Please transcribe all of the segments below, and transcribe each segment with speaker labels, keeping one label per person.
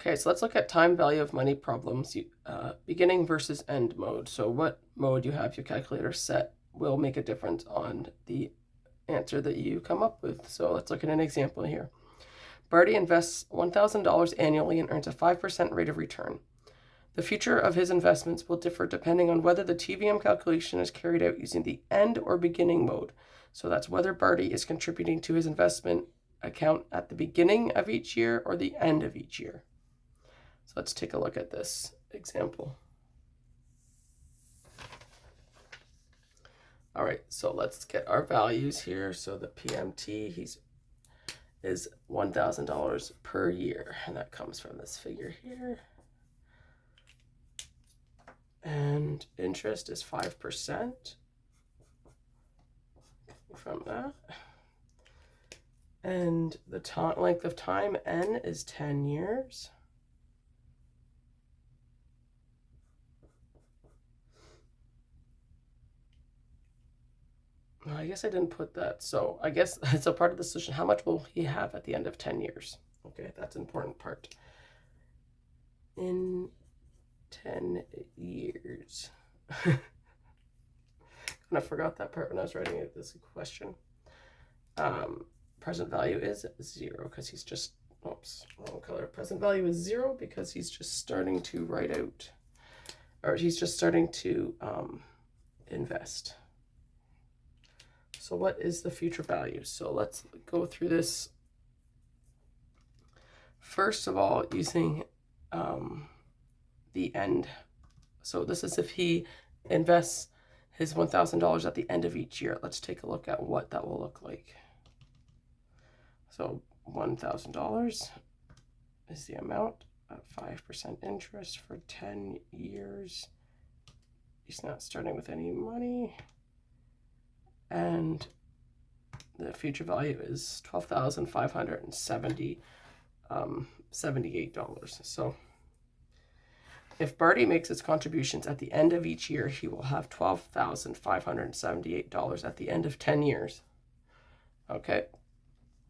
Speaker 1: Okay, so let's look at time value of money problems, beginning versus end mode. So what mode you have your calculator set will make a difference on the answer that you come up with. So let's look at an example here. Barty invests $1,000 annually and earns a 5% rate of return. The future of his investments will differ depending on whether the TVM calculation is carried out using the end or beginning mode. So that's whether Barty is contributing to his investment account at the beginning of each year or the end of each year. So let's take a look at this example. All right, so let's get our values here. So the PMT is $1,000 per year, and that comes from this figure here. And interest is 5% from that. And the length of time, N, is 10 years. I guess I didn't put that. So I guess it's a part of the solution. How much will he have at the end of 10 years? Okay, that's an important part. In 10 years. And I forgot that part when I was writing this question. Present value is 0 because he's just, oops, wrong color. Present value is 0 because he's just starting to write out, or he's just starting to invest. So what is the future value? So let's go through this. First of all, using the end. So this is if he invests his $1,000 at the end of each year. Let's take a look at what that will look like. So $1,000 is the amount at 5% interest for 10 years. He's not starting with any money. And the future value is $12,578. So if Barty makes his contributions at the end of each year, he will have $12,578 at the end of 10 years. Okay,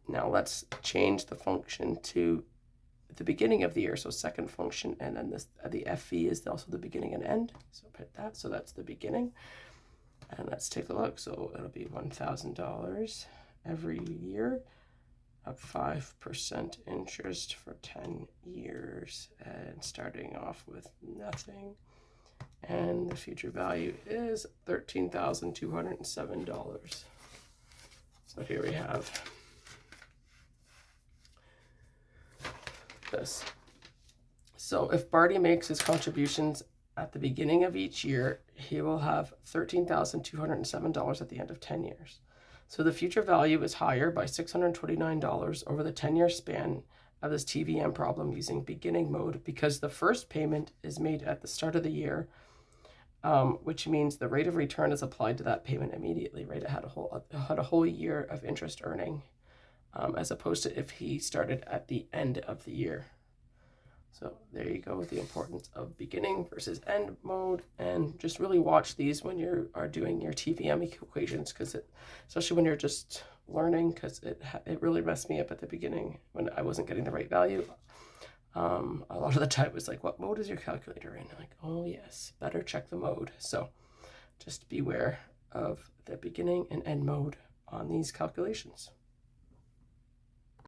Speaker 1: now let's change the function to the beginning of the year. So second function, and then this the FV is also the beginning and end. So put that, so that's the beginning. And let's take a look. So it'll be $1,000 every year at 5% interest for 10 years, and starting off with nothing. And the future value is $13,207. So here we have this. So if Barty makes his contributions at the beginning of each year, he will have $13,207 at the end of 10 years. So the future value is higher by $629 over the 10-year span of this TVM problem using beginning mode, because the first payment is made at the start of the year, which means the rate of return is applied to that payment immediately, right? It had a whole year of interest earning, as opposed to if he started at the end of the year. So there you go with the importance of beginning versus end mode, and just really watch these when you are doing your TVM equations, because especially when you're just learning, because it really messed me up at the beginning when I wasn't getting the right value. A lot of the time it was like, what mode is your calculator in? Like, oh yes, better check the mode. So just beware of the beginning and end mode on these calculations.